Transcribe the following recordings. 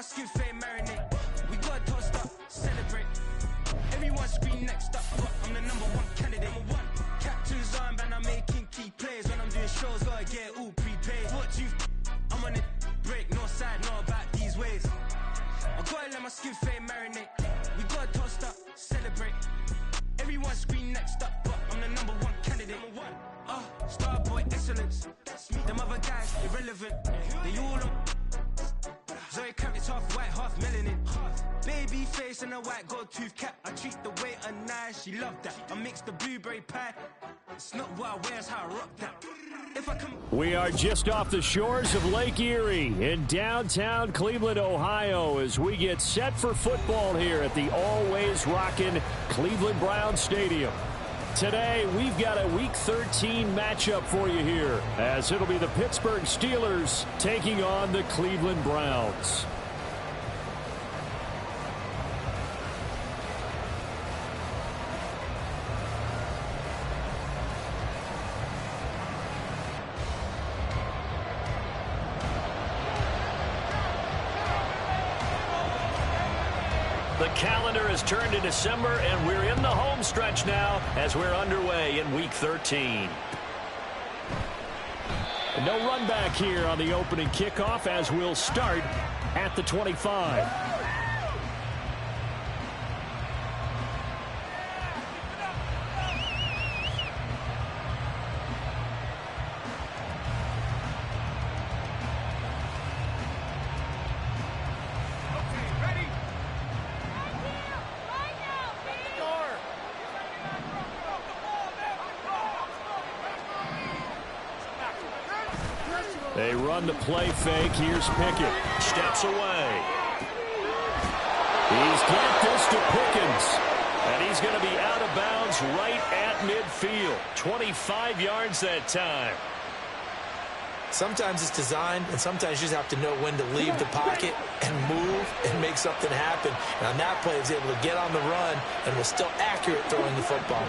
my skin fade marinate. We got toast up, celebrate. Everyone scream next up, but I'm the #1 candidate. Captain's armband, I'm making key plays. When I'm doing shows, gotta get it all prepaid. What you, I'm on it, break, no side, no about these ways. I gotta let my skin fade marinate. We got toast up, celebrate. Everyone scream next up, but I'm the #1 candidate. Starboy excellence. Them other guys, irrelevant. They all on. Zoe Camp is half white, half melanin. Baby face and a white gold tooth cap. I treat the waiter nice, she loved that. I mix the blueberry pie. It's not what I wear, it's how I rock that. If I come. We are just off the shores of Lake Erie in downtown Cleveland, Ohio, as we get set for football here at the always rockin' Cleveland Browns Stadium. Today, we've got a Week 13 matchup for you here, as it'll be the Pittsburgh Steelers taking on the Cleveland Browns. The calendar has turned to December, and we're in the home stretch now as we're underway in Week 13. And no run back here on the opening kickoff, as we'll start at the 25. They run the play fake. Here's Pickett. Steps away. He's got this to Pickens. And he's going to be out of bounds right at midfield. 25 yards that time. Sometimes it's designed, and sometimes you just have to know when to leave the pocket and move and make something happen. And on that play, he was able to get on the run and was still accurate throwing the football.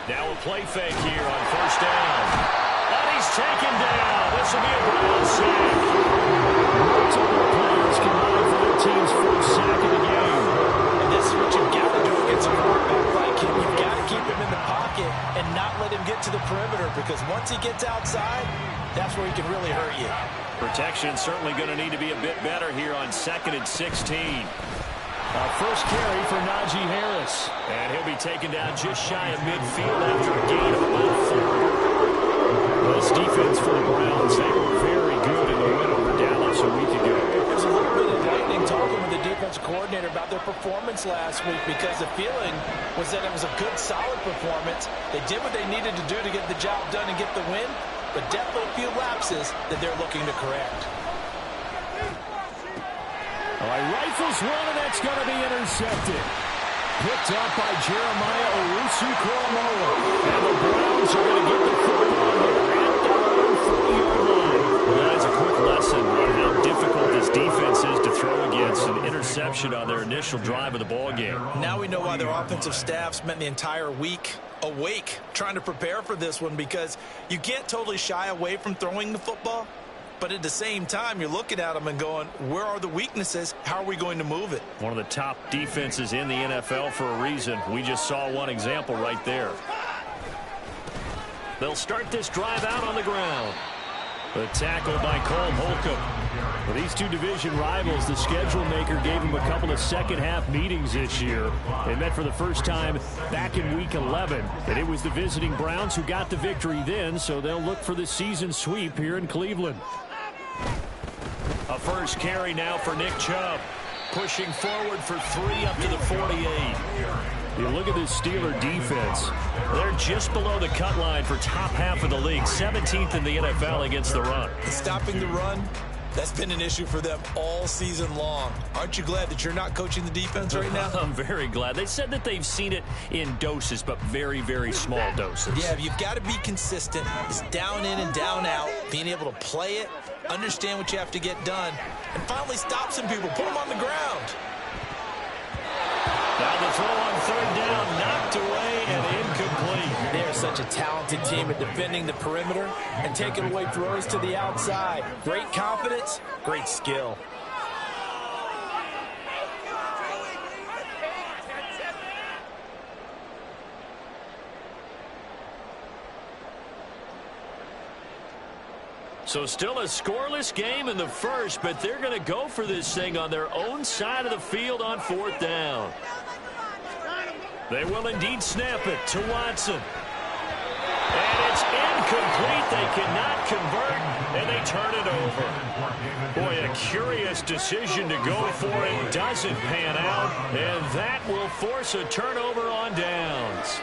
Now a play fake here on first down. And he's taken down. This will be a Browns sack. Multiple players combined for their team's first sack of the game. And this is what you've got to do against a quarterback like him. You've got to keep him in the pocket and not let him get to the perimeter, because once he gets outside, that's where he can really hurt you. Protection certainly going to need to be a bit better here on 2nd and 16. First carry for Najee Harris. And he'll be taken down just shy of midfield after a gain of about 4. This defense for the Browns, they were very good in the win over Dallas a week ago. There's a little bit of lightning talking with the defense coordinator about their performance last week, because the feeling was that it was a good, solid performance. They did what they needed to do to get the job done and get the win, but definitely a few lapses that they're looking to correct. All right, rifles one, and that's going to be intercepted. Picked up by Jeremiah Owusu-Koramoah. And the Browns are going to get the football here at their own 40-yard line. Well, that's a quick lesson on how difficult this defense is to throw against. An interception on their initial drive of the ball game. Now we know why their offensive staff spent the entire week awake trying to prepare for this one, because you can't totally shy away from throwing the football. But at the same time, you're looking at them and going, where are the weaknesses? How are we going to move it? One of the top defenses in the NFL for a reason. We just saw one example right there. They'll start this drive out on the ground. The tackle by Cole Holcomb. For these two division rivals, the schedule maker gave them a couple of second-half meetings this year. They met for the first time back in Week 11, and it was the visiting Browns who got the victory then, so they'll look for the season sweep here in Cleveland. A first carry now for Nick Chubb. Pushing forward for 3 up to the 48. You look at this Steeler defense. They're just below the cut line for top half of the league. 17th in the NFL against the run. Stopping the run, that's been an issue for them all season long. Aren't you glad that you're not coaching the defense right now? I'm very glad. They said that they've seen it in doses, but very, very small doses. Yeah, you've got to be consistent. It's down in and down out. Being able to play it, understand what you have to get done, and finally stop some people. Put them on the ground. Now the throw on third down, knocked away and incomplete. There's such a talented team at defending the perimeter and taking away throws to the outside. Great confidence, great skill. So still a scoreless game in the first, but they're going to go for this thing on their own side of the field on 4th down. They will indeed snap it to Watson. And it's incomplete. They cannot convert, and they turn it over. Boy, a curious decision to go for it. Doesn't pan out, and that will force a turnover on downs.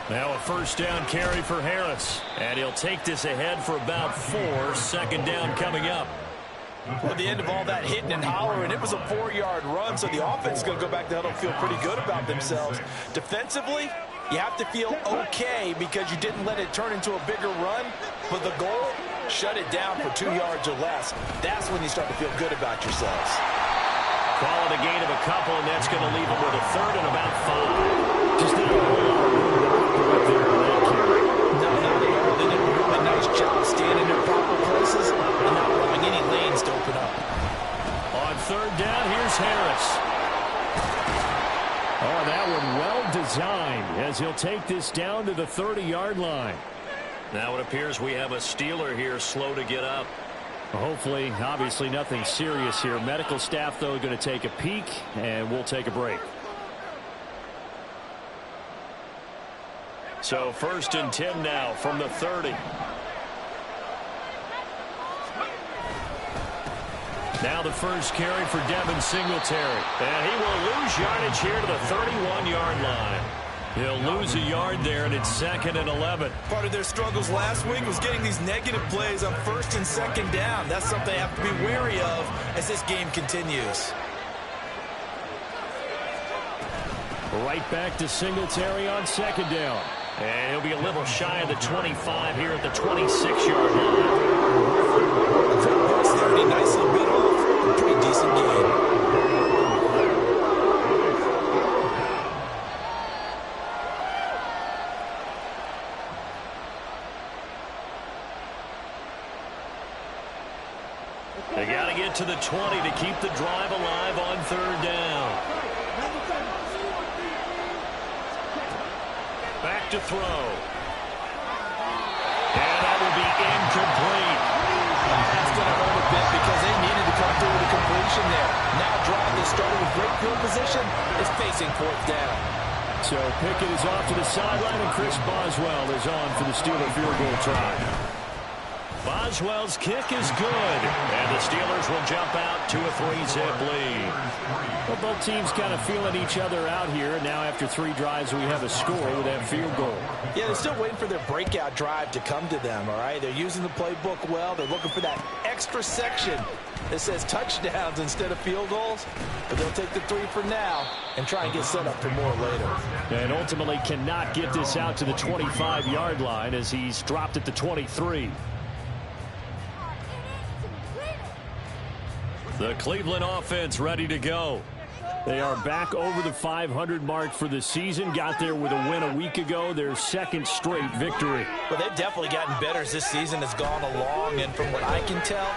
Now a 1st down carry for Harris. And he'll take this ahead for about 4. 2nd down coming up. At the end of all that hitting and hollering, it was a 4-yard run, so the offense is going to go back to huddle and feel pretty good about themselves. Defensively, you have to feel okay because you didn't let it turn into a bigger run. But the goal, shut it down for 2 yards or less. That's when you start to feel good about yourselves. Call it a gain of a couple, and that's going to leave them with a 3rd and about 5. Just not a whole lot of room to work with there on that carry. No, not at all. They did a really nice job standing in proper places and not allowing any lanes to open up. On 3rd down, here's Harris. Oh, that one well designed as he'll take this down to the 30-yard line. Now it appears we have a Steeler here slow to get up. Hopefully, obviously nothing serious here. Medical staff, though, going to take a peek, and we'll take a break. So 1st and 10 now from the 30. Now the first carry for Devin Singletary. And he will lose yardage here to the 31-yard line. He'll lose a yard there, and it's 2nd and 11. Part of their struggles last week was getting these negative plays on 1st and 2nd down. That's something they have to be wary of as this game continues. Right back to Singletary on 2nd down. And he'll be a little shy of the 25 here at the 26-yard line. That's 30, nicely bit off. A pretty decent game. They got to get to the 20 to keep the drive alive on 3rd down. Back to throw. And that will be incomplete. That's going to hurt a bit because they needed to come through with a completion there. Now drive that started with great field position is facing 4th down. So Pickett is off to the sideline, and Chris Boswell is on for the Steeler field goal try. Boswell's kick is good, and the Steelers will jump out to a 3-zip lead. Well, both teams kind of feeling each other out here. Now after 3 drives, we have a score with that field goal. Yeah, they're still waiting for their breakout drive to come to them, all right? They're using the playbook well. They're looking for that extra section that says touchdowns instead of field goals. But they'll take the 3 for now and try and get set up for more later. And ultimately cannot get this out to the 25-yard line as he's dropped at the 23. The Cleveland offense ready to go. They are back over the 500 mark for the season. Got there with a win a week ago, their 2nd straight victory. Well, they've definitely gotten better as this season has gone along, and from what I can tell,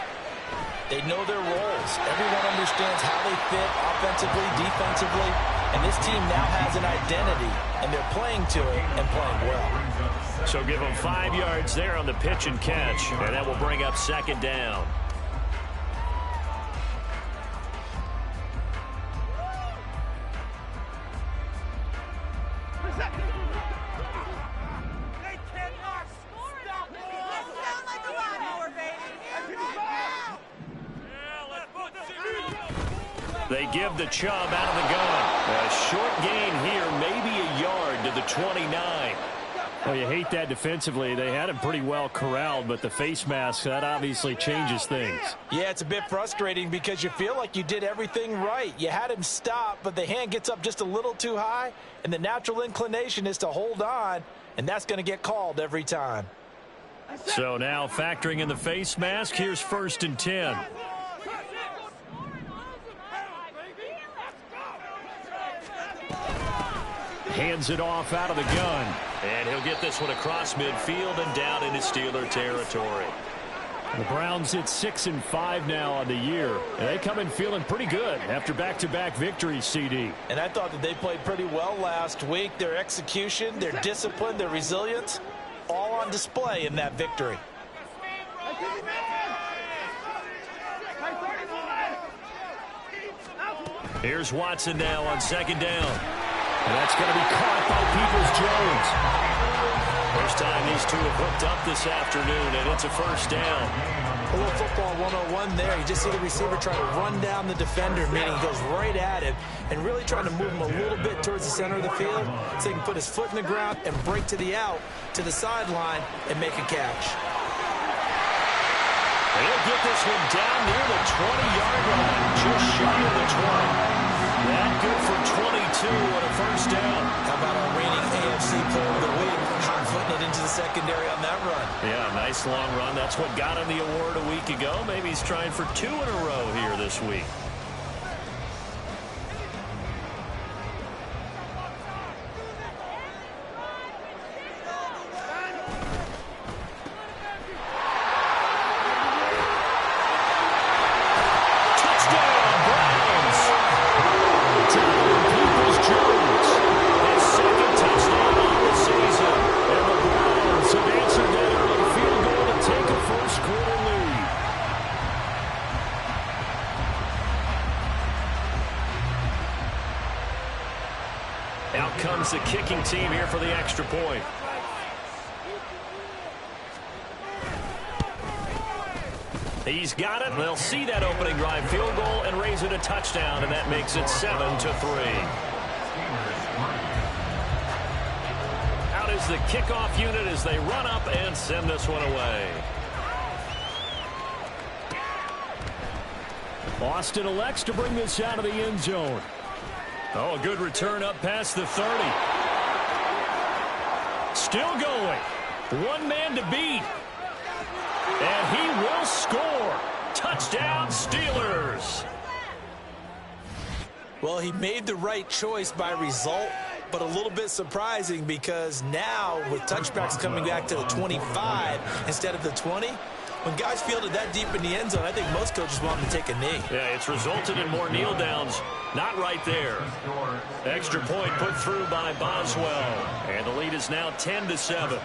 they know their roles. Everyone understands how they fit offensively, defensively, and this team now has an identity, and they're playing to it and playing well. So give them 5 yards there on the pitch and catch, and that will bring up 2nd down. They give the Chubb out of the gun. A short gain here, maybe a yard to the 29. Well, you hate that defensively. They had him pretty well corralled, but the face mask, that obviously changes things. Yeah, it's a bit frustrating because you feel like you did everything right. You had him stop, but the hand gets up just a little too high, and the natural inclination is to hold on, and that's going to get called every time. So now factoring in the face mask, here's 1st and 10. hands it off out of the gun. And he'll get this one across midfield and down into Steeler territory. The Browns at 6-5 now on the year. And they come in feeling pretty good after back-to-back victories, CD. And I thought that they played pretty well last week. Their execution, their discipline, their resilience, all on display in that victory. Here's Watson now on second down. And that's going to be caught by Peoples-Jones. First time these two have hooked up this afternoon, and it's a first down. A little football 101 there. You just see the receiver try to run down the defender, meaning he goes right at him and really trying to move him a little bit towards the center of the field so he can put his foot in the ground and break to the out, to the sideline, and make a catch. And he'll get this one down near the 20-yard line, just shy of the 20. That good for 22 and a first down. How about our reigning AFC Player of the Week, hot-footing it into the secondary on that run? Yeah, nice long run. That's what got him the award a week ago. Maybe he's trying for 2 in a row here this week. The kicking team here for the extra point. He's got it. They'll see that opening drive field goal and raise it a touchdown, and that makes it 7-3. Out is the kickoff unit as they run up and send this one away. Austin elects to bring this out of the end zone. Oh, a good return up past the 30. Still going. One man to beat. And he will score. Touchdown, Steelers. Well, he made the right choice by result, but a little bit surprising because now with touchbacks coming back to the 25 instead of the 20, when guys fielded that deep in the end zone, I think most coaches want them to take a knee. Yeah, it's resulted in more kneel downs. Not right there. Extra point put through by Boswell. And the lead is now 10-7.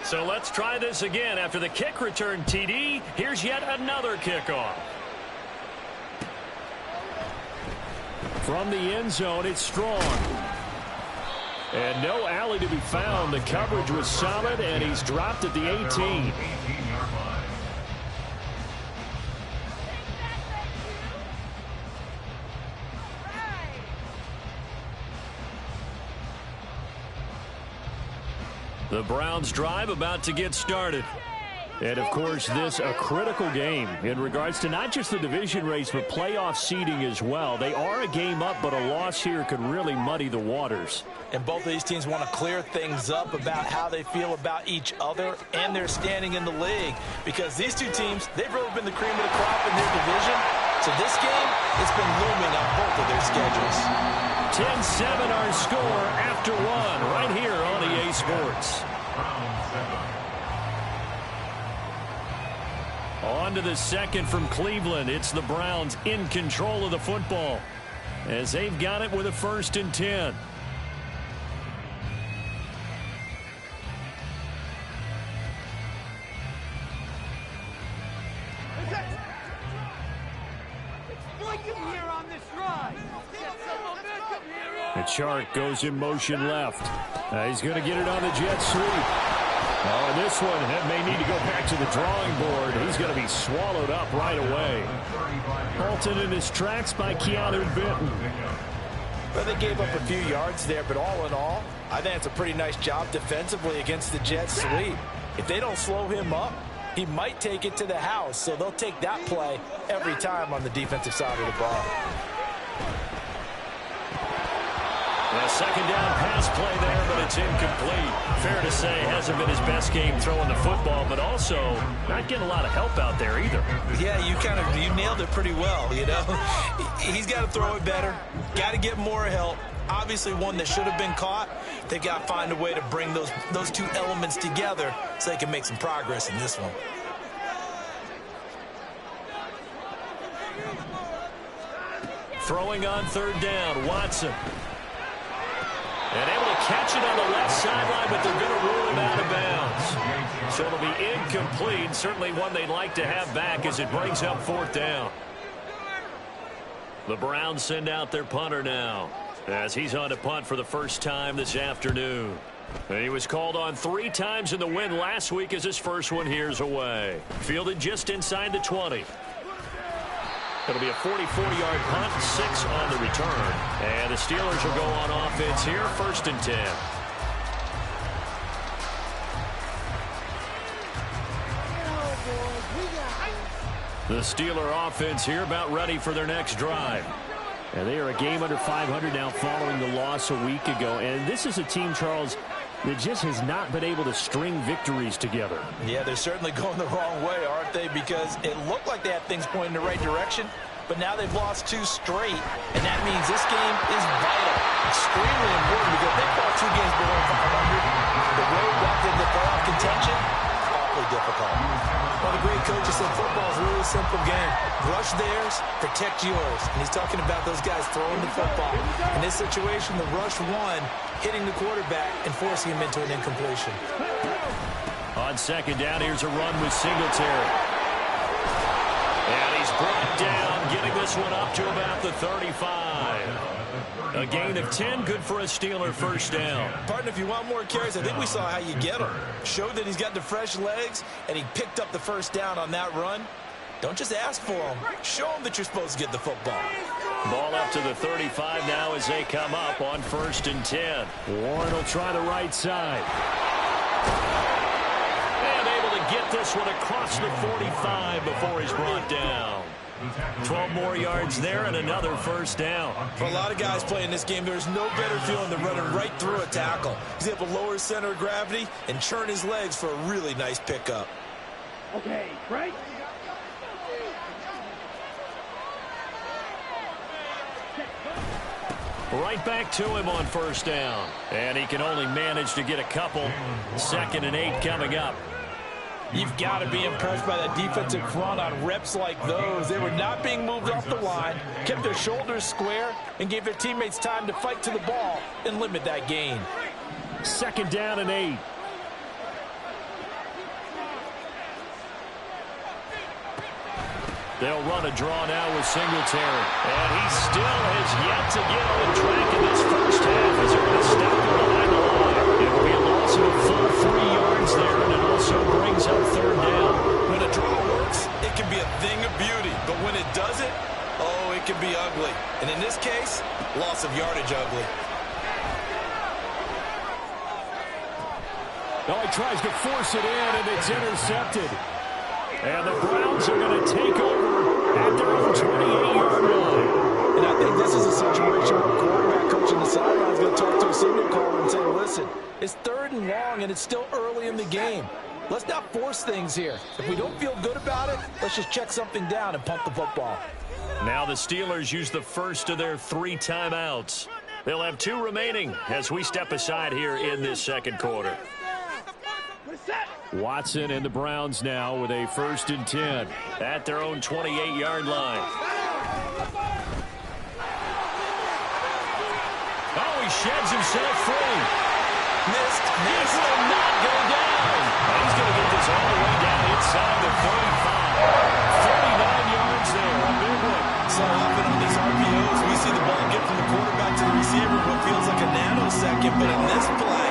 So let's try this again. After the kick return TD, here's yet another kickoff. From the end zone, it's Strong. And no alley to be found. The coverage was solid, and he's dropped at the 18. The Browns drive about to get started. And, of course, this a critical game in regards to not just the division race, but playoff seeding as well. They are a game up, but a loss here could really muddy the waters. And both of these teams want to clear things up about how they feel about each other and their standing in the league. Because these two teams, they've really been the cream of the crop in their division. So this game, it's been looming on both of their schedules. 10-7 our score after one right here on EA Sports. On to the second from Cleveland. It's the Browns in control of the football as they've got it with a 1st and 10. And Chark goes in motion left. He's going to get it on the jet sweep. Oh, this one may need to go back to the drawing board. He's going to be swallowed up right away. Halted in his tracks by Keanu Benton. Well, they gave up a few yards there, but all in all, I think it's a pretty nice job defensively against the jet sweep. If they don't slow him up, he might take it to the house, so they'll take that play every time on the defensive side of the ball. A second down pass play there, but it's incomplete. Fair to say, hasn't been his best game throwing the football, but also not getting a lot of help out there either. Yeah, you nailed it pretty well, you know. He's got to throw it better, got to get more help. Obviously one that should have been caught. They've got to find a way to bring those two elements together so they can make some progress in this one. Throwing on third down, Watson. And able to catch it on the left sideline, but they're going to rule him out of bounds. So it'll be incomplete. Certainly one they'd like to have back as it brings up fourth down. The Browns send out their punter now, as he's on to punt for the first time this afternoon. And he was called on 3 times in the win last week as his first one here's away. Fielded just inside the 20. It'll be a 44-yard punt, 6 on the return. And the Steelers will go on offense here, 1st and 10. The Steeler offense here about ready for their next drive. And they are a game under 500 now following the loss a week ago. And this is a team, Charles, that just has not been able to string victories together. Yeah, they're certainly going the wrong way, aren't they? Because it looked like they had things pointing in the right direction, but now they've lost 2 straight, and that means this game is vital, extremely important, because they fought 2 games below 500. The road back to the playoff contention, awfully difficult. Well, the great coach said football is a really simple game. Rush theirs, protect yours. And he's talking about those guys throwing the football. In this situation, the rush won, hitting the quarterback and forcing him into an incompletion. On second down, here's a run with Singletary. And he's brought down, getting this one up to about the 35. A gain of 10, good for a Steeler first down. Partner, if you want more carries, I think we saw how you get them. Showed that he's got the fresh legs, and he picked up the first down on that run. Don't just ask for them. Show them that you're supposed to get the football. Ball up to the 35 now as they come up on 1st and 10. Warren will try the right side. And able to get this one across the 45 before he's brought down. 12 more yards there and another first down. For a lot of guys playing this game, there's no better feeling than running right through a tackle. He's able to lower his center of gravity and churn his legs for a really nice pickup. Okay, right? Right back to him on first down. And he can only manage to get a couple. 2nd and 8 coming up. You've got to be impressed by that defensive front on reps like those. They were not being moved off the line, kept their shoulders square, and gave their teammates time to fight to the ball and limit that gain. 2nd down and 8. They'll run a draw now with Singletary. And he still has yet to get on track in this first half as they're going to step him behind the line. It will be a loss of a full 3 yards there, and it also brings up 3rd down. When a draw works, it can be a thing of beauty. But when it doesn't, oh, it can be ugly. And in this case, loss of yardage ugly. Oh, he tries to force it in, and it's intercepted. And the Browns are going to take over at their own 28-yard line. And I think this is a situation where the quarterback coach on the sideline is going to talk to a signal caller and say, listen, it's 3rd and long, and it's still early in the game. Let's not force things here. If we don't feel good about it, let's just check something down and punt the football. Now the Steelers use the first of their 3 timeouts. They'll have 2 remaining as we step aside here in this second quarter. Watson and the Browns now with a 1st and 10 at their own 28-yard line. Oh, he sheds himself free. Missed. This will not go down. And he's going to get this all the way down inside the 35. 39 yards there. A big one. So often on these RPOs, we see the ball get from the quarterback to the receiver in what feels like a nanosecond. But in this play,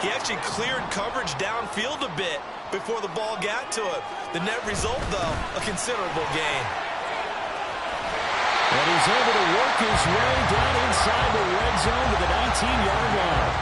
he actually cleared coverage downfield a bit before the ball got to him. The net result, though, a considerable gain. And he's able to work his way down inside the red zone to the 19-yard line.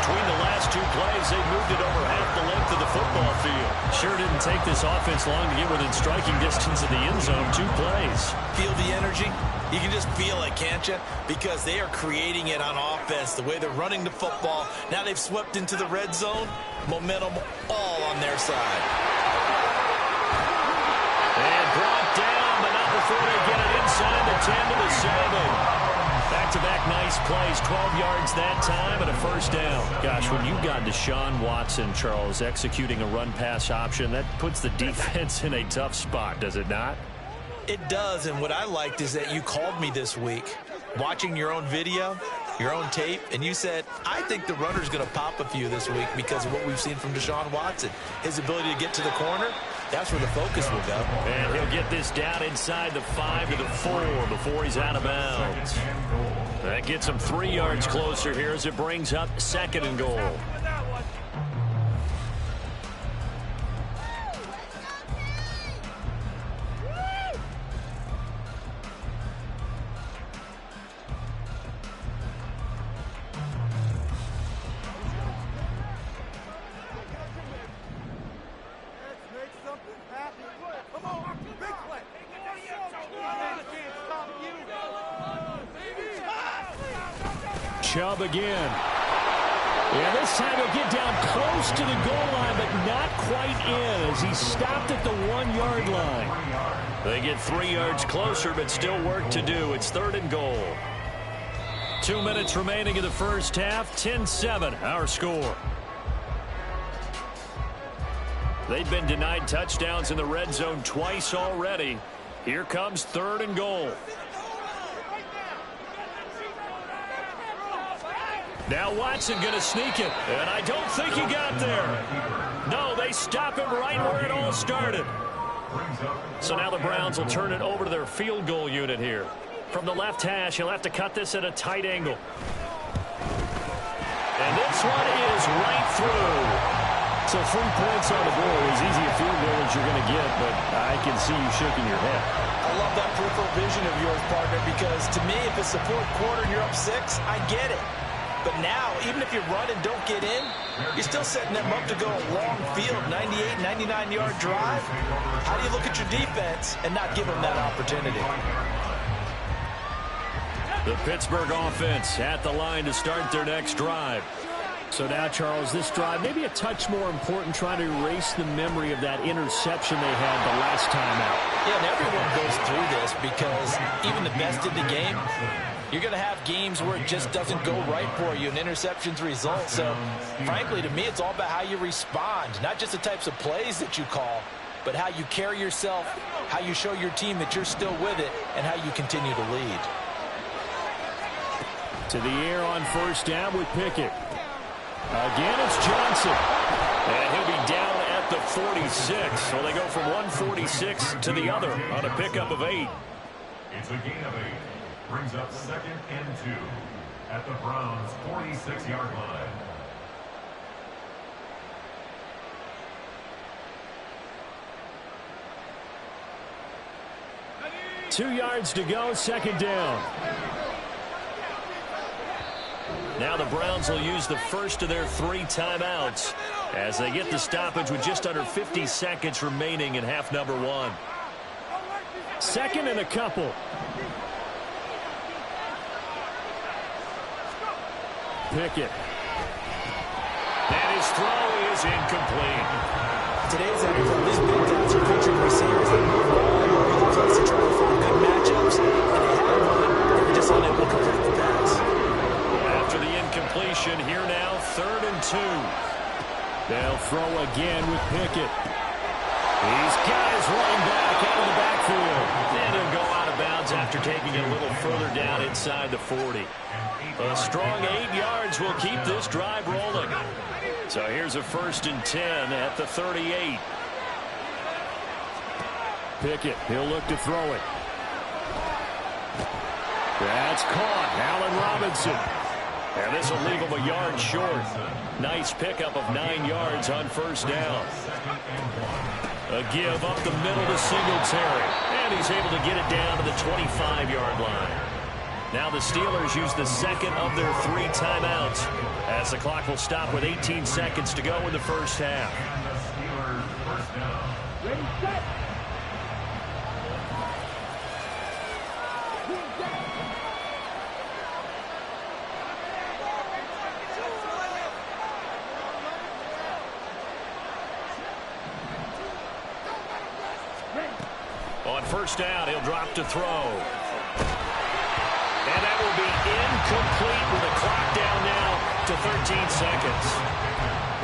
between the last two plays, they moved it over half the length of the football field. Sure didn't take this offense long to get within striking distance of the end zone. 2 plays. Feel the energy? You can just feel it, can't you? Because they are creating it on offense, the way they're running the football. Now they've swept into the red zone. Momentum all on their side. And brought down, but not before they get it inside the 10 to the 7. Back-to-back nice plays, 12 yards that time and a first down. Gosh, when you've got Deshaun Watson, Charles, executing a run-pass option, that puts the defense in a tough spot, does it not? It does, and what I liked is that you called me this week, watching your own video, your own tape, and you said, I think the runner's going to pop a few this week because of what we've seen from Deshaun Watson. His ability to get to the corner, that's where the focus will go. And he'll get this down inside the 5 to the 4 before he's out of bounds. That gets him 3 yards closer here as it brings up 2nd and goal. Chubb again. And this time he'll get down close to the goal line, but not quite in as he stopped at the 1-yard line. They get 3 yards closer, but still work to do. It's 3rd and goal. 2 minutes remaining in the first half. 10-7, our score. They've been denied touchdowns in the red zone twice already. Here comes 3rd and goal. Now Watson going to sneak it, and I don't think he got there. No, they stop him right where it all started. So now the Browns will turn it over to their field goal unit here. From the left hash, he'll have to cut this at a tight angle. And this one is right through. So 3 points on the board, as easy a field goal as you're going to get, but I can see you shaking your head. I love that peripheral vision of yours, partner, because to me, if it's the 4th quarter and you're up 6, I get it. But now, even if you run and don't get in, you're still setting them up to go a long field, 98, 99-yard drive. How do you look at your defense and not give them that opportunity? The Pittsburgh offense at the line to start their next drive. So now, Charles, this drive maybe a touch more important, trying to erase the memory of that interception they had the last time out. Yeah, and everyone goes through this because even the best in the game, you're going to have games where it just doesn't go right for you and interceptions result. So, frankly, to me, it's all about how you respond, not just the types of plays that you call, but how you carry yourself, how you show your team that you're still with it, and how you continue to lead. To the air on 1st down with Pickett. Again, it's Johnson. And he'll be down at the 46. So they go from 146 to the other on a pickup of 8. It's a gain of 8. Brings up 2nd and 2 at the Browns' 46-yard line. Two yards to go, 2nd down. Now the Browns will use the first of their 3 timeouts as they get the stoppage with just under 50 seconds remaining in half number 1. 2nd and a couple. Pickett. And his throw is incomplete. Today's NFL, these big guys are featuring receivers that move all over the place to try to find good matchups, and they had one. They were just unable to complete the pass. After the incompletion, here now, 3rd and 2. They'll throw again with Pickett. He's got his running back out of the backfield. And he'll go out of bounds after taking it a little further down inside the 40. A strong 8 yards will keep this drive rolling. So here's a 1st and 10 at the 38. Pickett, he'll look to throw it. That's caught. Allen Robinson. And this will leave him a yard short. Nice pickup of 9 yards on 1st down. A give up the middle to Singletary. And he's able to get it down to the 25-yard line. Now the Steelers use the second of their 3 timeouts as the clock will stop with 18 seconds to go in the first half. And the Steelers first down. Ready, set. On first down, he'll drop to throw. And that will be incomplete with the clock down now to 13 seconds.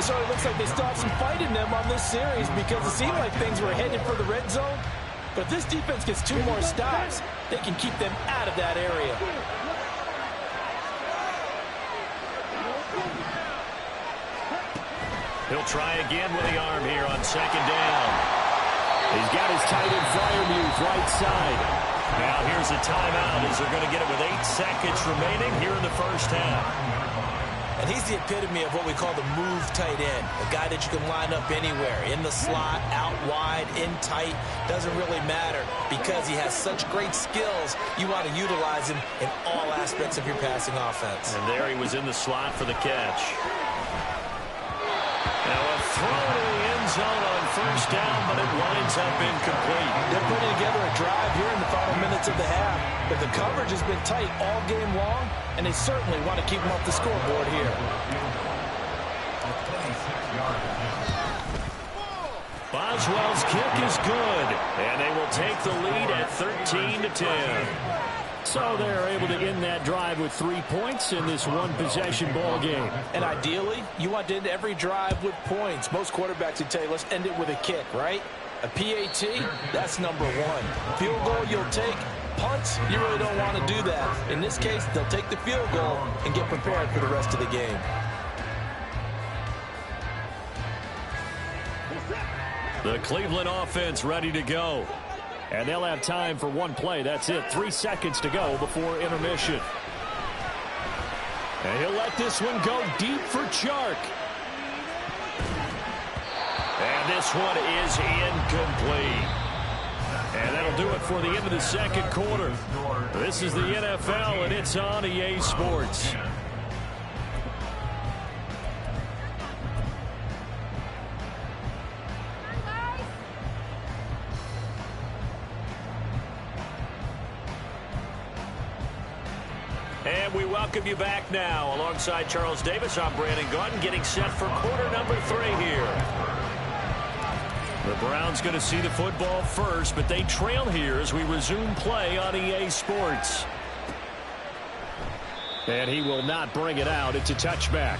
It sort of looks like they still have some fight in them on this series because it seemed like things were headed for the red zone. But if this defense gets 2 more stops, they can keep them out of that area. He'll try again with the arm here on second down. He's got his tight end Freiermuth right side. Now here's a timeout as they're going to get it with 8 seconds remaining here in the first half. And he's the epitome of what we call the move tight end, a guy that you can line up anywhere, in the slot, out wide, in tight, doesn't really matter because he has such great skills. You want to utilize him in all aspects of your passing offense. And there he was in the slot for the catch. Now a throw to the end zone on first down, but it winds up incomplete. They're putting together a drive here in the final minutes of the half, but the coverage has been tight all game long, and they certainly want to keep them off the scoreboard here. Boswell's kick is good, and they will take the lead at 13-10. So they're able to end that drive with 3 points in this one-possession ball game. And ideally, you want to end every drive with points. Most quarterbacks would tell you, let's end it with a kick, right? A PAT, that's number 1. Field goal you'll take. Punts, you really don't want to do that. In this case, they'll take the field goal and get prepared for the rest of the game. The Cleveland offense ready to go. And they'll have time for one play. That's it. 3 seconds to go before intermission. And he'll let this one go deep for Chark. And this one is incomplete. And that'll do it for the end of the second quarter. This is the NFL, and it's on EA Sports. And we welcome you back now. Alongside Charles Davis, I'm Brandon Gaudin, getting set for quarter number 3 here. The Browns going to see the football first, but they trail here as we resume play on EA Sports. And he will not bring it out. It's a touchback.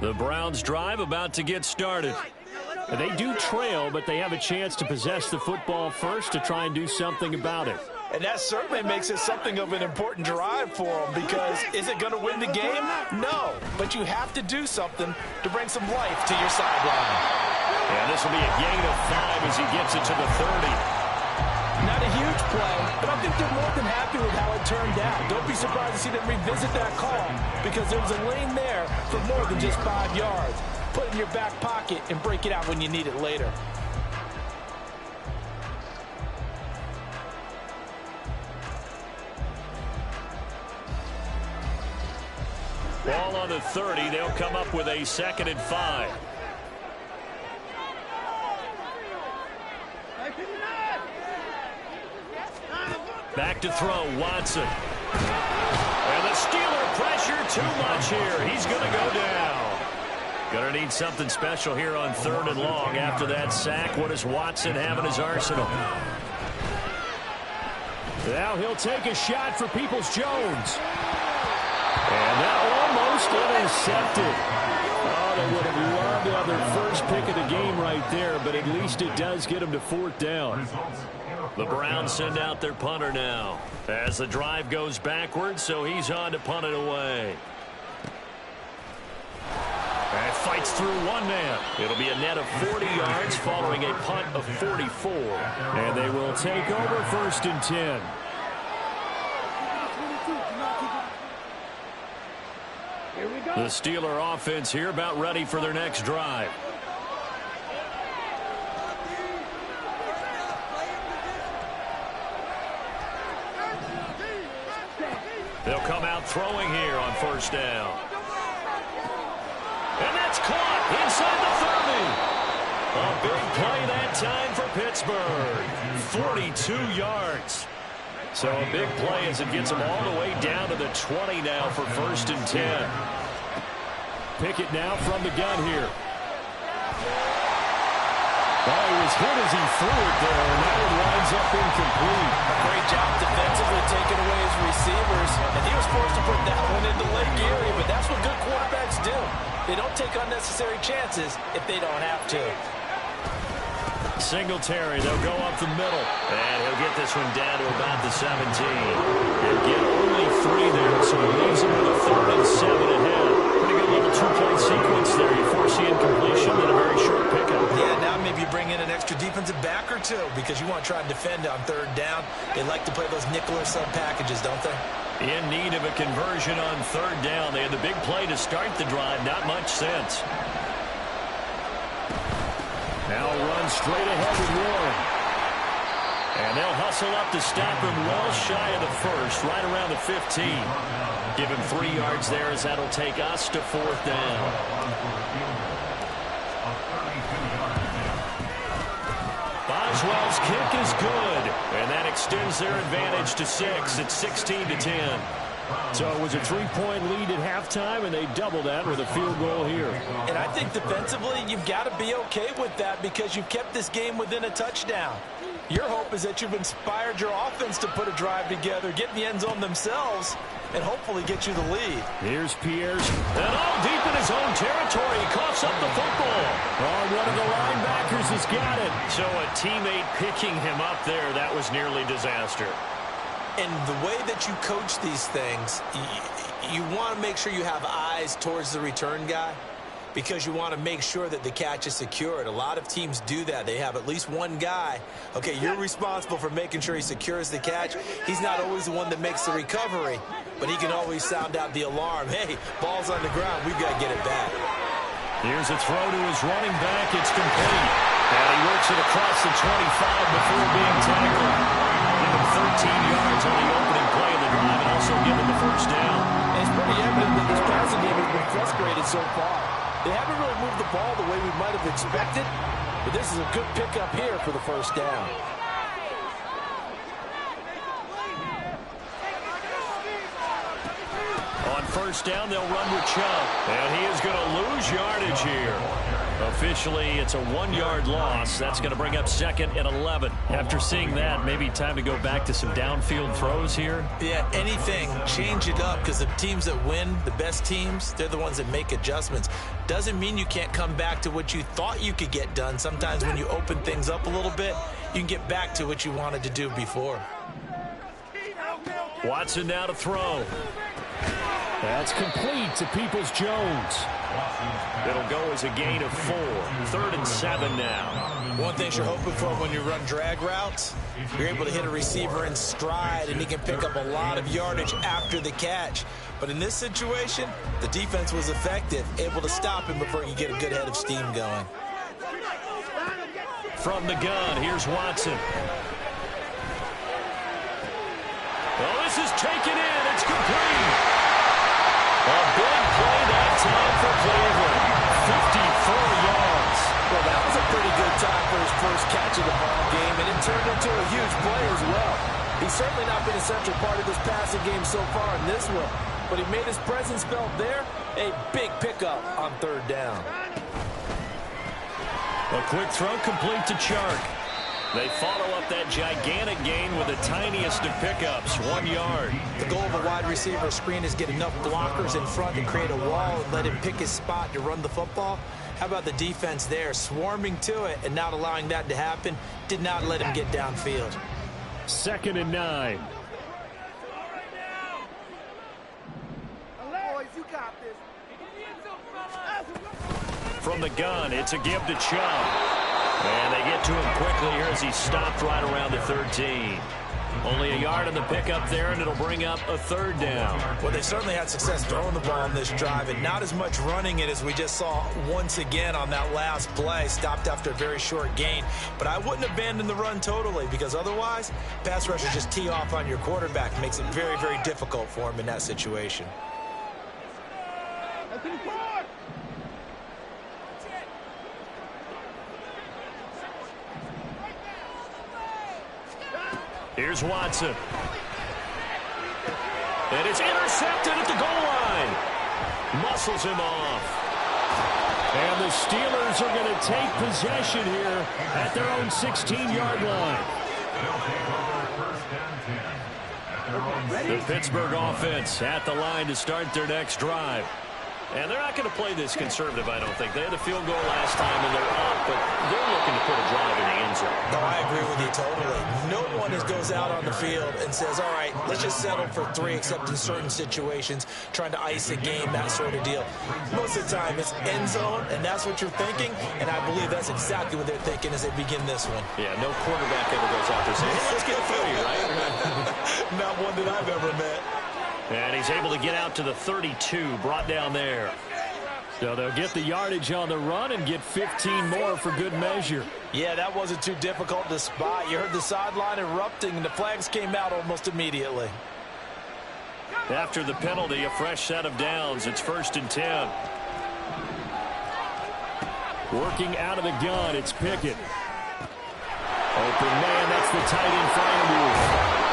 The Browns drive about to get started. They do trail, but they have a chance to possess the football first to try and do something about it. And that certainly makes it something of an important drive for them because is it going to win the game? No, but you have to do something to bring some life to your sideline. And this will be a gain of 5 as he gets it to the 30. Not a huge play, but I think they're more than happy with how it turned out. Don't be surprised to see them revisit that call because there was a lane there for more than just 5 yards. Put it in your back pocket and break it out when you need it later. Ball on the 30. They'll come up with a 2nd and 5. Back to throw, Watson. And the Steeler pressure too much here. He's going to go down. Going to need something special here on 3rd and long after that sack. What does Watson have in his arsenal? Now he'll take a shot for Peoples-Jones. And that almost intercepted. Oh, they would have loved to have their first pick of the game right there, but at least it does get them to 4th down. Results in a The Browns send out their punter now as the drive goes backwards, so he's on to punt it away. And fights through one man. It'll be a net of 40 yards following a punt of 44. And they will take over 1st and 10. Here we go. The Steeler offense here about ready for their next drive. They'll come out throwing here on 1st down. And that's caught inside the 30. A big play that time for Pittsburgh. 42 yards. So a big play as it gets them all the way down to the 20 now for 1st and 10. Pickett now from the gun here. Oh, he was hit as he threw it there, and that one winds up incomplete. Great job defensively taking away his receivers, and he was forced to put that one into Lake Erie, but that's what good quarterbacks do. They don't take unnecessary chances if they don't have to. Singletary, they'll go up the middle, and he'll get this one down to about the 17. He'll get only 3 there, so he leaves him with a 3rd and 7 ahead. Pretty good little 2-play sequence there. You force the incompletion and a very short pickup. Yeah, now maybe you bring in an extra defensive back or two because you want to try and defend on 3rd down. They like to play those nickel or sub packages, don't they? In need of a conversion on 3rd down. They had the big play to start the drive. Not much sense. Now run straight ahead with Warren. And they'll hustle up to stop him well shy of the 1st, right around the 15. Give him 3 yards there as that'll take us to 4th down. Boswell's kick is good, and that extends their advantage to 6. It's 16-10. So it was a 3-point lead at halftime, and they doubled that with a field goal here. And I think defensively, you've got to be okay with that because you've kept this game within a touchdown. Your hope is that you've inspired your offense to put a drive together, get in the end zone themselves, and hopefully get you the lead. Here's Pierce. And all deep in his own territory. He coughs up the football. Oh, one of the linebackers has got it. So a teammate picking him up there, that was nearly disaster. And the way that you coach these things, you want to make sure you have eyes towards the return guy because you want to make sure that the catch is secured. A lot of teams do that. They have at least one guy. Okay, you're responsible for making sure he secures the catch. He's not always the one that makes the recovery, but he can always sound out the alarm. Hey, ball's on the ground. We've got to get it back. Here's a throw to his running back. It's complete. And he works it across the 25 before being tackled. Give him 13 yards on the opening play of the drive and also give him the 1st down. And it's pretty evident that this passing game has been frustrated so far. They haven't really moved the ball the way we might have expected, but this is a good pickup here for the 1st down. On 1st down, they'll run with Chubb. And he is going to lose yardage here. Officially, it's a 1-yard loss. That's going to bring up 2nd and 11. After seeing that, maybe time to go back to some downfield throws here. Yeah, anything. Change it up because the teams that win, the best teams, they're the ones that make adjustments. Doesn't mean you can't come back to what you thought you could get done. Sometimes when you open things up a little bit, you can get back to what you wanted to do before. Watson now to throw. That's complete to Peoples-Jones. It'll go as a gain of 4. 3rd and 7 now. One thing you're hoping for when you run drag routes, you're able to hit a receiver in stride, and he can pick up a lot of yardage after the catch. But in this situation, the defense was effective, able to stop him before he could get a good head of steam going. From the gun, here's Watson. Well, this is taken in. It's complete. A big play that time for Cleveland. 54 yards. Well, that was a pretty good time for his first catch of the ball game, and it turned into a huge play as well. He's certainly not been a central part of this passing game so far in this one, but he made his presence felt there. A big pickup on 3rd down. A quick throw complete to Chark. They follow up that gigantic gain with the tiniest of pickups, 1 yard. The goal of a wide receiver screen is get enough blockers in front to create a wall and let him pick his spot to run the football. How about the defense there, swarming to it and not allowing that to happen, did not let him get downfield. 2nd and 9. From the gun, it's a give to Chubb. And they get to him quickly here as he stopped right around the 13. Only a yard on the pickup there, and it'll bring up a 3rd down. Well, they certainly had success throwing the ball on this drive, and not as much running it as we just saw once again on that last play. Stopped after a very short gain. But I wouldn't abandon the run totally, because otherwise, pass rushers just tee off on your quarterback. Makes it very, very difficult for him in that situation. Here's Watson. And it's intercepted at the goal line. Muscles him off. And the Steelers are going to take possession here at their own 16-yard line. The Pittsburgh offense at the line to start their next drive. And they're not going to play this conservative, I don't think. They had a field goal last time, and they're up, but they're looking to put a drive in the end zone. No, I agree with you totally. No one goes out on the field and says, all right, let's just settle for 3, except in certain situations, trying to ice a game, that sort of deal. Most of the time, it's end zone, and that's what you're thinking, and I believe that's exactly what they're thinking as they begin this one. Yeah, no quarterback ever goes out there saying, hey, let's get through here, right? Not one that I've ever met. And he's able to get out to the 32, brought down there. So they'll get the yardage on the run and get 15 more for good measure. Yeah, that wasn't too difficult to spot. You heard the sideline erupting, and the flags came out almost immediately. After the penalty, a fresh set of downs. It's 1st and 10. Working out of the gun, it's Pickett. Open man, that's the tight end Firewolf.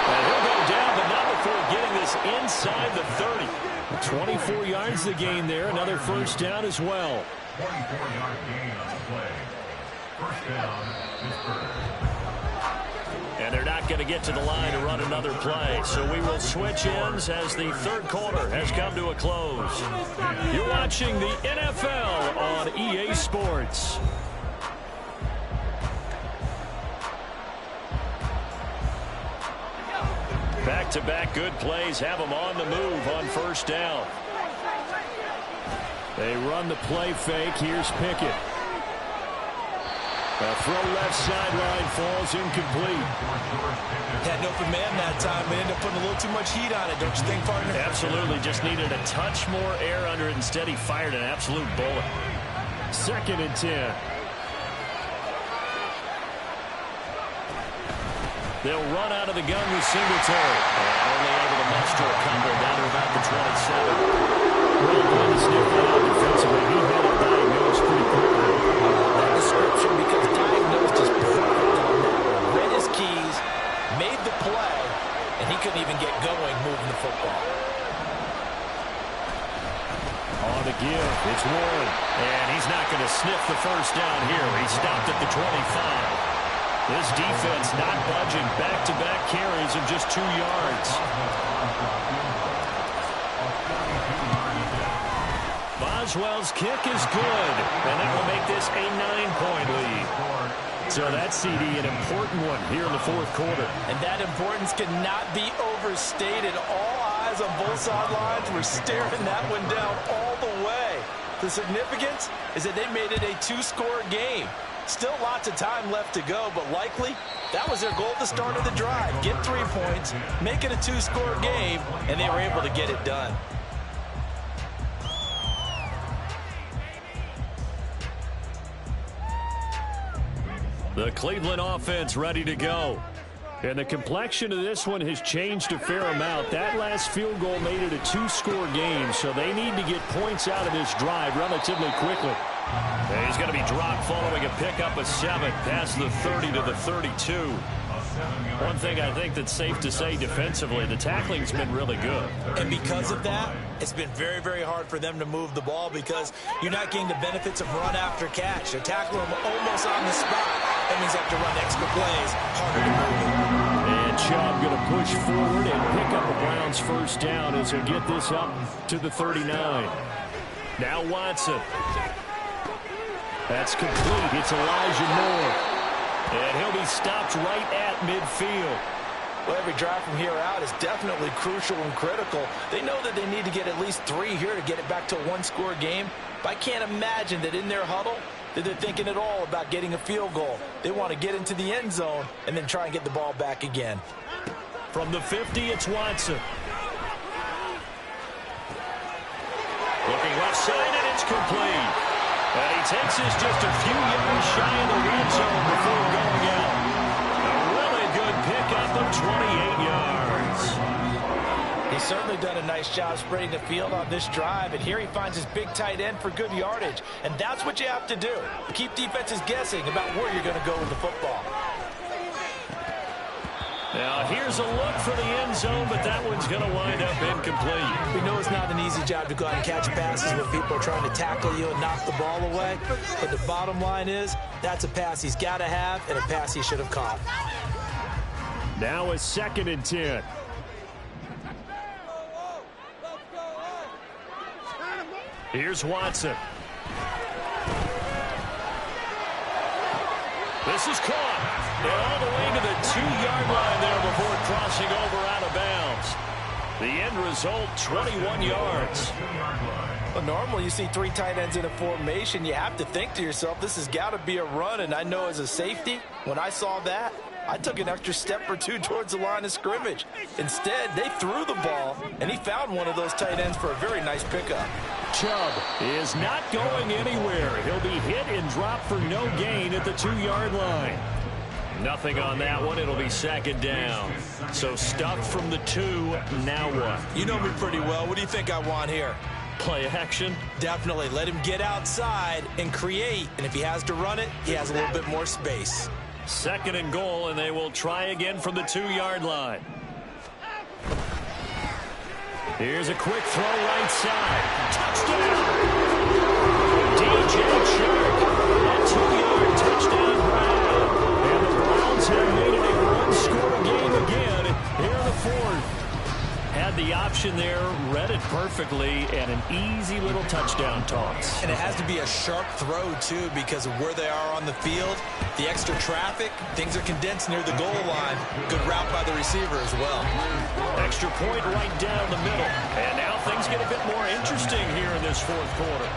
And he'll go down, but not before getting this inside the 30. 24 yards the gain there. Another 1st down as well. 24-yard gain on the play. 1st down, Pittsburgh. And they're not going to get to the line to run another play. So we will switch ends as the 3rd quarter has come to a close. You're watching the NFL on EA Sports. Back-to-back good plays have them on the move on 1st down. They run the play fake. Here's Pickett. A throw left sideline falls incomplete. Had an open man that time, but ended up putting a little too much heat on it, don't you think, partner? Absolutely. Just needed a touch more air under it. Instead, he fired an absolute bullet. 2nd and 10. They'll run out of the gun with Singletary. And only able to muster a couple down to about the 27. Well done to sniff that out defensively. He had it diagnosed pretty quickly. That description, because diagnosed is perfect on that one. Read his keys, made the play, and he couldn't even get going moving the football. On the give, it's Warren. And he's not going to sniff the 1st down here. He stopped at the 25. This defense not budging. Back-to-back carries of just 2 yards. Boswell's kick is good, and that will make this a 9-point lead. So that CD, an important one here in the 4th quarter. And that importance cannot be overstated. All eyes on both sidelines were staring that one down all the way. The significance is that they made it a 2-score game. Still lots of time left to go, but likely that was their goal at the start of the drive. Get 3 points, make it a 2-score game, and they were able to get it done. The Cleveland offense ready to go. And the complexion of this one has changed a fair amount. That last field goal made it a 2-score game, so they need to get points out of this drive relatively quickly. And he's going to be dropped following a pickup of 7 past the 30 to the 32. One thing I think that's safe to say defensively, the tackling's been really good. And because of that, it's been very, very hard for them to move the ball because you're not getting the benefits of run after catch. They're tackling them almost on the spot. That means they have to run extra plays, harder to move it. And Chubb going to push forward and pick up the Browns' 1st down as they get this up to the 39. Now Watson. That's complete. It's Elijah Moore. And he'll be stopped right at midfield. Well, every drive from here out is definitely crucial and critical. They know that they need to get at least 3 here to get it back to a one-score game. But I can't imagine that in their huddle that they're thinking at all about getting a field goal. They want to get into the end zone and then try and get the ball back again. From the 50, it's Watson. Looking left side, and it's complete. And he takes this just a few yards shy of the red zone before going out. A really good pickup of 28 yards. He's certainly done a nice job spreading the field on this drive, and here he finds his big tight end for good yardage. And that's what you have to do. Keep defenses guessing about where you're going to go with the football. Now, here's a look for the end zone, but that one's going to wind up incomplete. We know it's not an easy job to go out and catch passes when people are trying to tackle you and knock the ball away. But the bottom line is, that's a pass he's got to have and a pass he should have caught. Now a 2nd and 10. Here's Watson. This is caught. And all the way to the 2-yard line there before crossing over out of bounds. The end result, 21 yards. Well, normally you see 3 tight ends in a formation. You have to think to yourself, this has got to be a run. And I know as a safety, when I saw that, I took an extra step or 2 towards the line of scrimmage. Instead, they threw the ball, and he found one of those tight ends for a very nice pickup. Chubb is not going anywhere. He'll be hit and dropped for no gain at the 2-yard line. Nothing on that one. It'll be 2nd down. So stuffed from the 2. Now what? You know me pretty well. What do you think I want here? Play action? Definitely. Let him get outside and create. And if he has to run it, he has a little bit more space. 2nd and goal, and they will try again from the 2-yard line. Here's a quick throw right side. Touchdown! DJ Chark, a 2-yard touchdown grab. And the Browns have made it a one-score game again here in the 4th. Had the option there, read it perfectly, and an easy little touchdown toss. And it has to be a sharp throw, too, because of where they are on the field. The extra traffic, things are condensed near the goal line. Good route by the receiver as well. Extra point right down the middle. And now things get a bit more interesting here in this 4th quarter.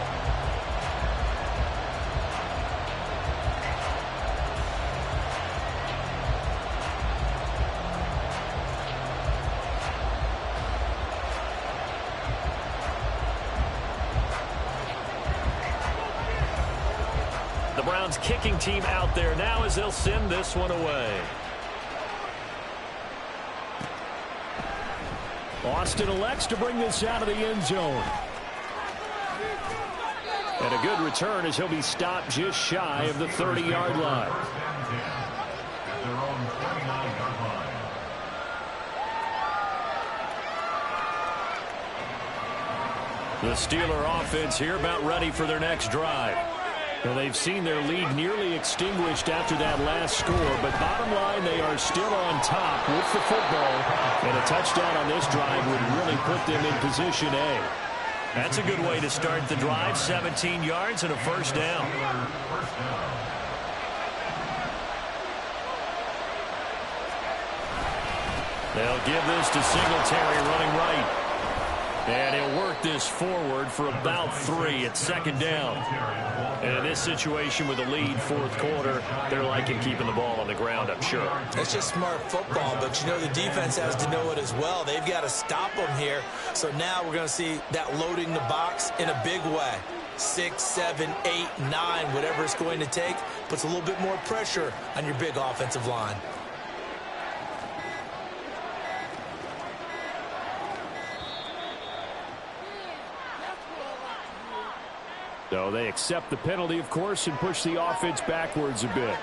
The Browns kicking team out there now as they'll send this one away. Austin elects to bring this out of the end zone. And a good return as he'll be stopped just shy of the 30-yard line. Their own 29-yard line. The Steeler offense here about ready for their next drive. Well, they've seen their lead nearly extinguished after that last score, but bottom line, they are still on top with the football, and a touchdown on this drive would really put them in position A. That's a good way to start the drive, 17 yards and a 1st down. They'll give this to Singletary running right. And he'll work this forward for about 3 at 2nd down. And in this situation with a lead 4th quarter, they're liking keeping the ball on the ground, I'm sure. It's just smart football, but you know the defense has to know it as well. They've got to stop them here. So now we're going to see that loading the box in a big way. 6, 7, 8, 9, whatever it's going to take, puts a little bit more pressure on your big offensive line. So they accept the penalty, of course, and push the offense backwards a bit.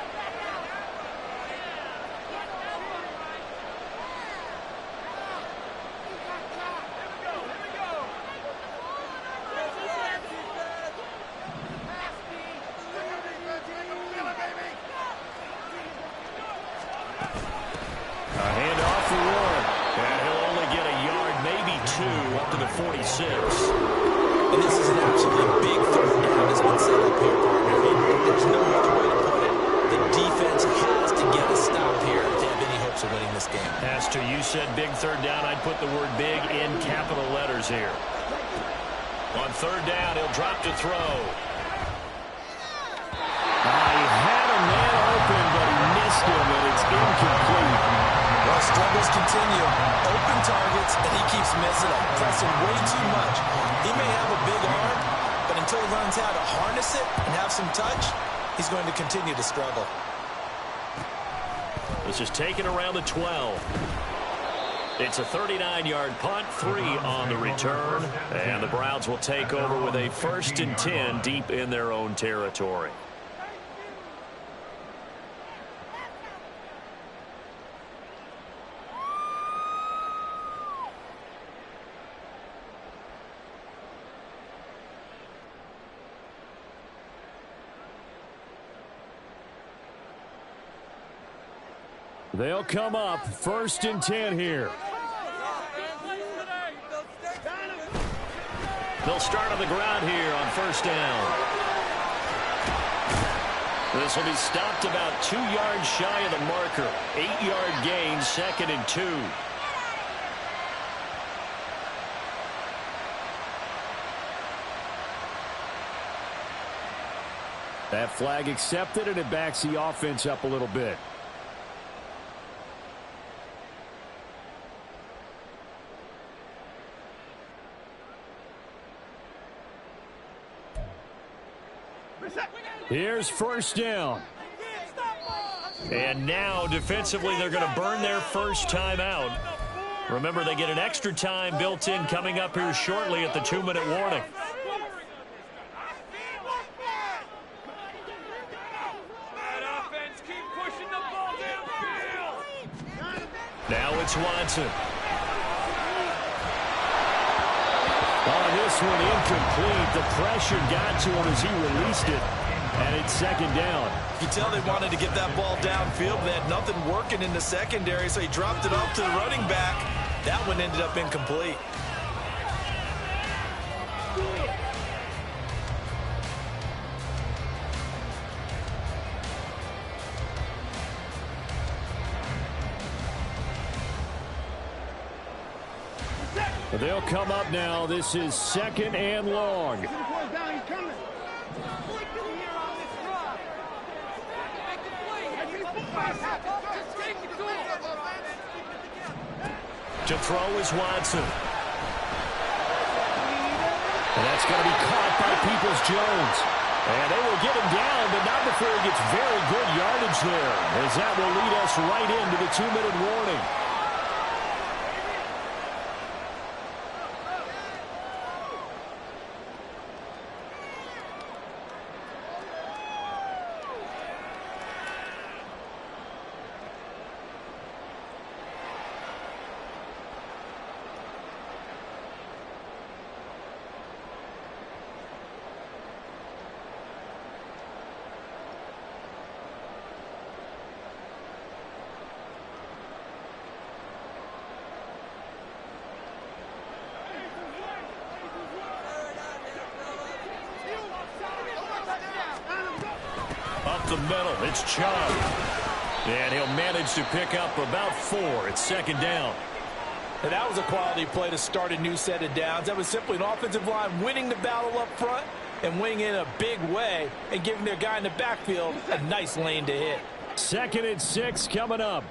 A handoff for Warren. And he'll only get a yard, maybe 2, up to the 46. And this is an absolutely big 3rd down that's been set up here, partner. There's no other way to put it. The defense has to get a stop here to have any hope approach to winning this game. Pastor, you said big third down. I'd put the word big in capital letters here. On third down, he'll drop to throw. He had a man open, but he missed him, and it's incomplete. Well, struggles continue. Open targets, and he keeps missing them, pressing way too much. He may have a big arm, but until he learns how to harness it and have some touch, he's going to continue to struggle. This is taken around the 12. It's a 39-yard punt, 3 on the return, and the Browns will take over with a 1st and 10 deep in their own territory. They'll come up 1st and 10 here. They'll start on the ground here on 1st down. This will be stopped about 2 yards shy of the marker. 8-yard gain, 2nd and 2. That flag accepted, and it backs the offense up a little bit. Here's 1st down. And now, defensively, they're going to burn their first time out. Remember, they get an extra time built in coming up here shortly at the 2-minute warning. Now it's Watson. On this one, incomplete. The pressure got to him as he released it. And it's 2nd down. You can tell they wanted to get that ball downfield. They had nothing working in the secondary, so he dropped it off to the running back. That one ended up incomplete. They'll come up now. This is 2nd and long. To throw is Watson. And that's going to be caught by Peoples-Jones. And they will get him down, but not before he gets very good yardage there, as that will lead us right into the 2-minute warning. The middle, it's Chubb. And he'll manage to pick up about 4. It's 2nd down. And that was a quality play to start a new set of downs. That was simply an offensive line winning the battle up front and winning in a big way and giving their guy in the backfield a nice lane to hit. 2nd and 6 coming up.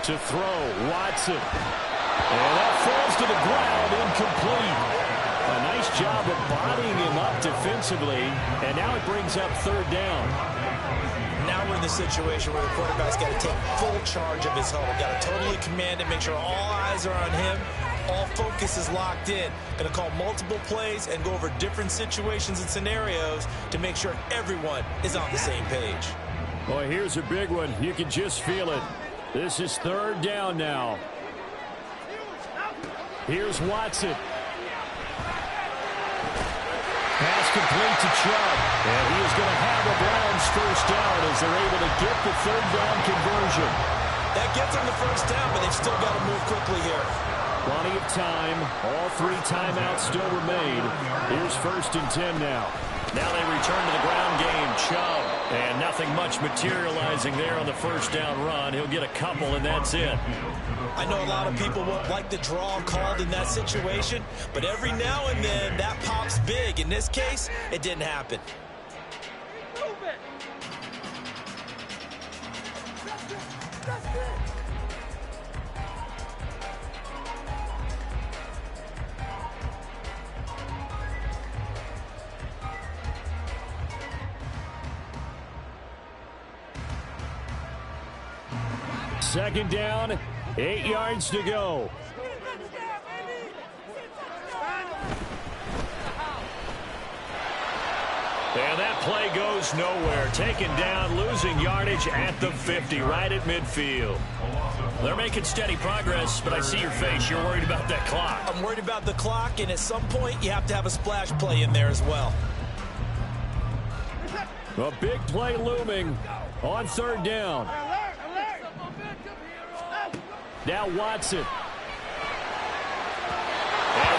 To throw, Watson. And that falls to the ground, incomplete. A nice job of bodying him up defensively, and now it brings up 3rd down. Now we're in the situation where the quarterback's got to take full charge of his huddle. Got to totally command it, make sure all eyes are on him. All focus is locked in. Going to call multiple plays and go over different situations and scenarios to make sure everyone is on the same page. Boy, here's a big one. You can just feel it. This is 3rd down now. Here's Watson. Pass complete to Chubb. And he is going to have the Browns 1st down as they're able to get the 3rd down conversion. That gets them the 1st down, but they've still got to move quickly here. Plenty of time. All 3 timeouts still remain. Here's 1st and 10 now. Now they return to the ground game. Chubb. And nothing much materializing there on the first down run. He'll get a couple, and that's it. I know a lot of people won't like the draw called in that situation, but every now and then that pops big. In this case, it didn't happen. Second down, 8 yards to go. And that play goes nowhere. Taken down, losing yardage at the 50, right at midfield. They're making steady progress, but I see your face. You're worried about that clock. I'm worried about the clock, and at some point, you have to have a splash play in there as well. A big play looming on third down. Now Watson. And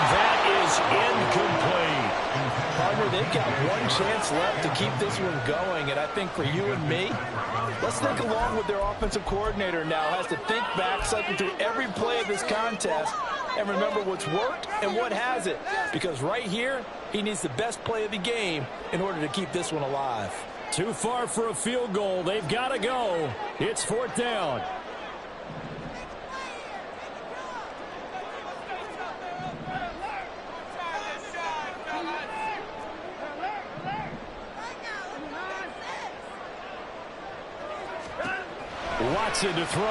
that is incomplete. Partner, they've got one chance left to keep this one going, and I think for you and me, let's think along with their offensive coordinator now. Has to think back, cycle through every play of this contest, and remember what's worked and what hasn't. Because right here, he needs the best play of the game in order to keep this one alive. Too far for a field goal. They've got to go. It's fourth down. Watson to throw.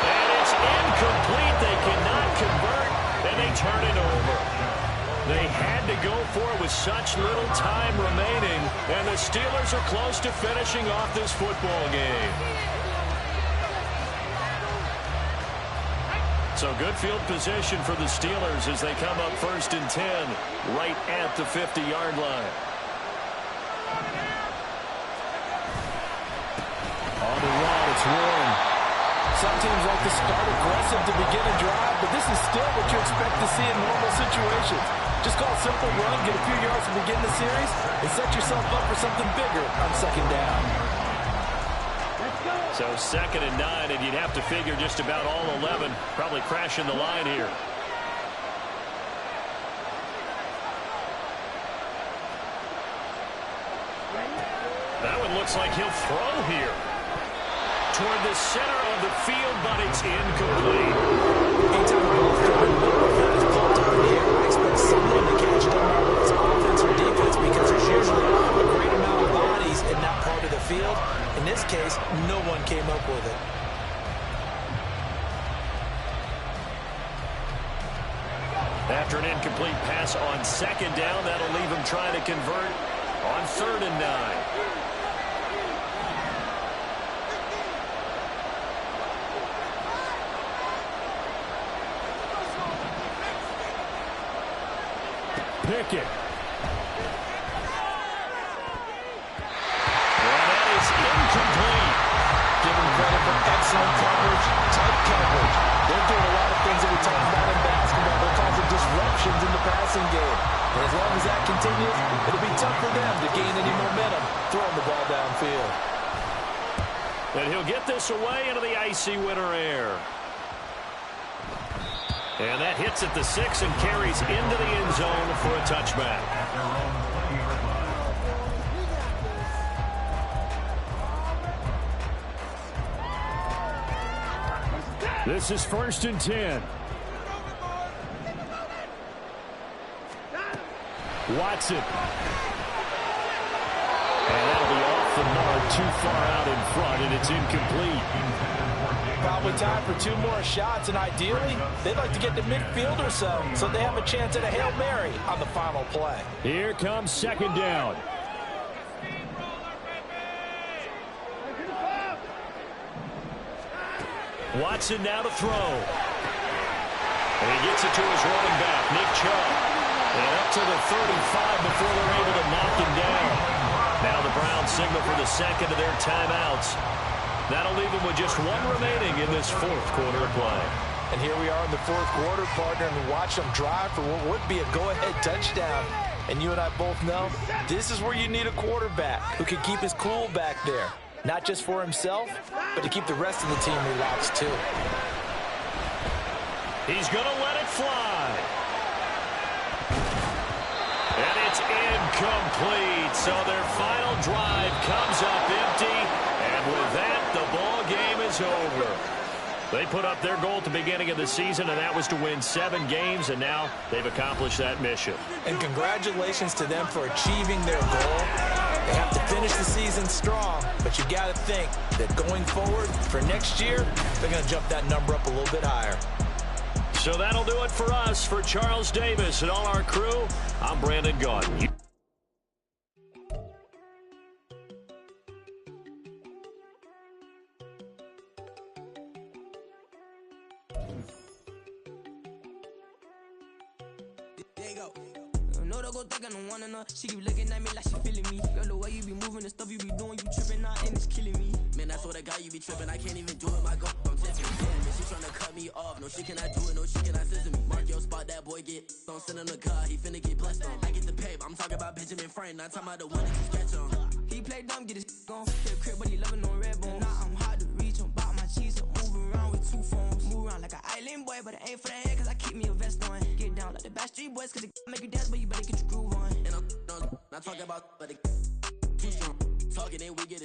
And it's incomplete. They cannot convert, and they turn it over. They had to go for it with such little time remaining, and the Steelers are close to finishing off this football game. So good field position for the Steelers as they come up 1st and 10 right at the 50-yard line. On the run, it's Warren. Some teams like to start aggressive to begin a drive, but this is still what you expect to see in normal situations. Just call a simple run, get a few yards to begin the series, and set yourself up for something bigger on second down. So 2nd and 9, and you'd have to figure just about all 11 probably crashing the line here. That one looks like he'll throw here. Toward the center of the field, but it's incomplete. Anytime a ball thrown is pulled out of the air, I expect someone to catch it, whether it's offense or defense, because there's usually a great amount of bodies in that part of the field. In this case, no one came up with it. After an incomplete pass on 2nd down, that'll leave him trying to convert on 3rd and 9. Pickett. And that is incomplete. Give them credit for excellent coverage, tight coverage. They're doing a lot of things that we talk about in basketball. They're causing disruptions in the passing game. And as long as that continues, it'll be tough for them to gain any momentum throwing the ball downfield. And he'll get this away into the icy winter air. And that hits at the 6 and carries into the end zone for a touchback. This is 1st and 10. Watson. And that'll be off the mark, too far out in front, and it's incomplete. Probably time for 2 more shots, and ideally, they'd like to get to midfield or so they have a chance at a Hail Mary on the final play. Here comes 2nd down. Watson now to throw. And he gets it to his running back, Nick Chubb. And up to the 35 before they're able to knock him down. Now the Browns signal for the 2nd of their timeouts. That'll leave them with just 1 remaining in this 4th quarter of play. And here we are in the 4th quarter, partner, and watch them drive for what would be a go-ahead touchdown. And you and I both know this is where you need a quarterback who can keep his cool back there. Not just for himself, but to keep the rest of the team relaxed too. He's going to let it fly. And it's incomplete. So their final drive comes up empty. And with that, the ball game is over. They put up their goal at the beginning of the season, and that was to win 7 games, and now they've accomplished that mission. And congratulations to them for achieving their goal. They have to finish the season strong, but you got to think that going forward for next year, they're going to jump that number up a little bit higher. So that'll do it for us. For Charles Davis and all our crew, I'm Brandon Gaudin. She keep looking at me like she feeling me. Girl, the way you be moving, the stuff you be doing, you tripping out and it's killing me. Man, that's what I got, you be tripping. I can't even do it, my girl, I'm tipping. Yeah, she tryna cut me off. No, she cannot do it, no, she cannot scissor me. Mark your spot, that boy get don't send in the car, he finna get blessed on. I get the pay, but I'm talking about Benjamin Frank, not talking about the one that you sketch on. He play dumb, get his gone. Hit crib, but he loving on red bone. Now I'm hard to reach, I'm bout my cheese, I'm moving around with 2 phones. Move around like an island boy, but it ain't for the head, cause I keep me a vest on. Get down like the Backstreet Boys, cause it make you dance, but you better get your groove on. And I'm not talking about, but it too strong. Talking, then we get it.